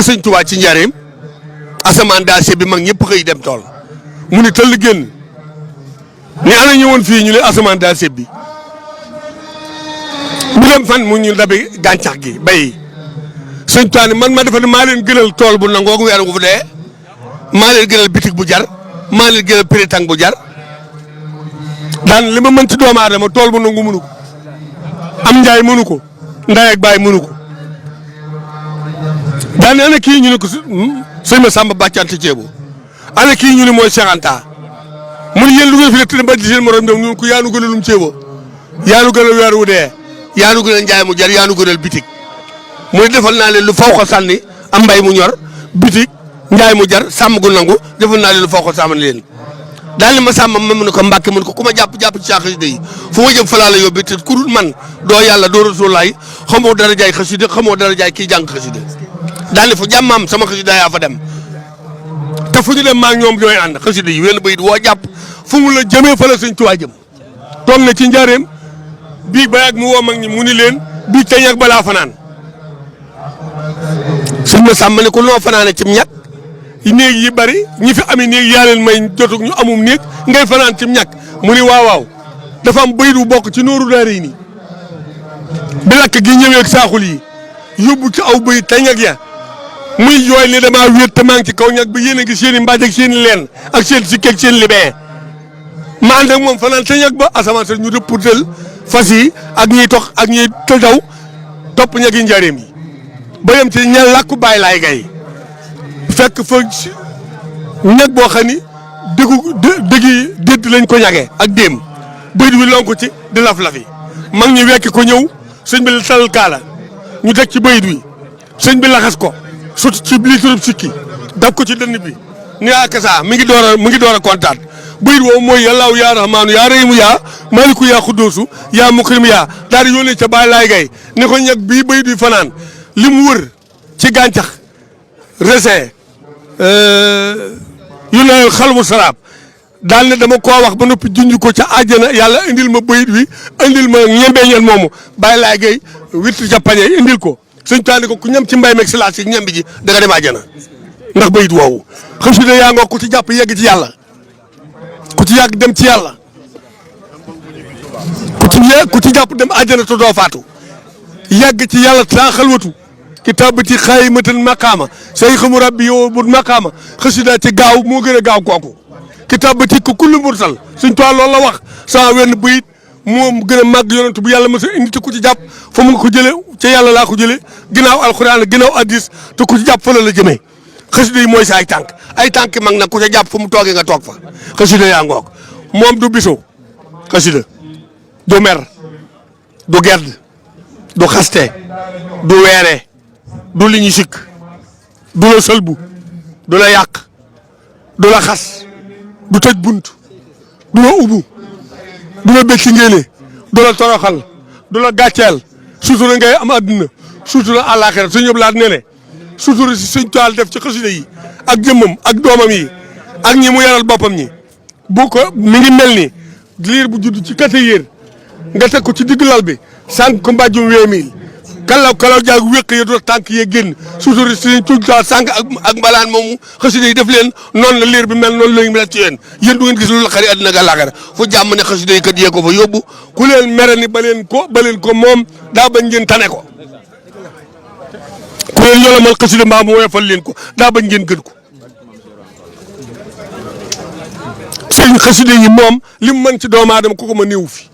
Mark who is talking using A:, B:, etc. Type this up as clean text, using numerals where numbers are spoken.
A: sëñ Tuubaa ci njaareem asamaan daa bi mag ñëpp xëy dem tool mu ni tëll génn ni ana ñëwoon fii ñu ne asamaan daa bi mu dem fan mu ñu dabi gàncax gi bay sëñ Tuubaa ni man ma defa ne maa leen gënal tool bu nangoo ko weeru fu dee maa leen gënal bitig bu jar maa leen gënal péritang bu jar daan li ma mën ci doomu aadama tool bu nangu mënu ko am njaay mënu ko ndaay ak baay mënu ko daan ana kii ñu ne ko sëñ ma Samba bàccante ceebu ana kii ñu ne mooy Cheikh Anta mu ne yéen lu ngeen fi def ba di seen morom ñoom ñun ko yaanu gënalum ceebo yaanu gënal weer wu dee yaanu gënal njaay mu jar yaanu gënal bitig mu ne defal naa leen lu faw ko sànni am mbay mu ñor bitig njaay mu jar sàmm gu nangu defal naa leen lu faw ko sàmm leen daal li ma sàmm ma mu ne ko Mbàkke mu ne ko ku ma jàpp ci xasida yi fu ma jëm fa laa la yóbbu te ku dul man doo yàlla doo rasulaay xamoo dara jaay xasida xamoo dara jaay kii jàng xasida daal di fa jàmmaam sama xasida yaa fa dem te fu ñu dem maa ñoom ñooy ànd xasida yi wenn bayit woo jàpp fu mu la jëmee fa la sëñ Tuubaa jëm toog na ci njaareem bii ba yàgg mu woo mag ñi mu ni leen bii tey ak balaa fanaan sëñ ma sàmm ne ko noo fanaane cim ñàkk néeg yi bari ñi fi amee néeg yaa leen may jotug ñu amum néeg ngay fanaan cim ñàkk mu ni waaw dafa am bayit bu bokk ci nooru daara yi nii bi lakk gi ñëwee ak saaxul yi yóbbu ci aw bayit tey ñag ya muy jooy ni damaa wéet te maa ngi ci kaw ñag ba yéen a ngi seen i mbaaj ak seen i leen ak seen sikk ak seen libee ma ànd ak moom fanaan te ñag ba asamaan sa ñu rëpputeel fas yi ak ñiy tox ak ñiy daw topp ñag yi njaareem yi ba yem ci ña làkku bàyyi laay gay fekk fa ñag boo xam ni dëggi dédd lañ ko ñagee ak déem bëyit wi lonku ci di laf-lafi mag ñi wekki ko ñëw sëñ bi talal kaala ñu teg ci bëyit wi sëñ bi laxas ko sut ci liiturub sikki daf ko ci dënn bi ni akasa mi ngi door a kontaan bëyit woowu mooy yàllaaw yaa rahmaanu yaa rahimu yaa maliku yaa xuddoosu yaa mukrim yaa daal di yónnee ca bàyyi laay gay ni ko ñag bii bëyit wi fanaan li mu wër ci gàncax resin yu ne xalmu saraab daal ne dama koo wax ba noppi junj ko ca àjjana yàlla indil ma bayit wi indil ma ñembeñeel moomu bàyyi laa gay witt ca pañe indil ko sëñ taani ko ku ñam ci mbay meeg si laas si ñembi ji da nga dem àjjana ndax bayit woowu xasida yaa ngoo ku ci jàpp yegg ci yàlla ku ci yàgg dem ci yàlla ku ci jàpp dem àjjana te doo faatu yàgg ci yàlla taa xalwatu kitaabati xaayimatan maqaama say xamu rabbi yow bu maqaama xasida ci gaaw moo gën a gaaw kooku kitaabati ko kullu mursal suñ toile loolu la wax sama wenn bayit moom gën a màgg yonent bu yàlla mos a indi te ku ci jàpp fa mu nga ko jëlee ca yàlla laa ko jëlee ginnaaw alxuraan ginnaaw addis te ku ci jàpp fa la jëmee xasida yi mooy sa ay tànk mag nag ku ca jàpp fa mu toogee nga toog fa xasida yaa ngoog moom du biso xasida du mer du gedd du xaste du weere du li ñu sikk du la sëlbu du la yàq du la xas du tëj bunt du la ubbu du la békki ngéene du la toroxal du la gàcceel sutura ngay am adduna sutura àllaaxira suñu yëpp laat ne ne sutura si suñ toile def ci xasida yi ak jëmmam ak doomam yi ak ñi mu yaral boppam ñi bu ko mi ngi mel ni liir bu judd ci kate yéer nga teg ko ci digg lal bi sànq ko mbàjjum 20000 kalaw jaag wéq yi do tànk yee génn sutura si suñ toile sànq ak mbalaan moomu xasida yi def leen noonu la liir bi mel noonu la ñu mel ci yéen du ngeen gis lu la xari àddina ak àllaaxira fu jàmm ne xasida yi kat yee ko fa yóbbu ku leen mere ni ba leen ko moom daa bañ ngeen tane ko ku leen yolomal xasida mbaa mu woyofal leen ko daa bañ ngeen gën ko sëñ xasida yi moom li mu mën ci doomu aadama ku ko ma néew fi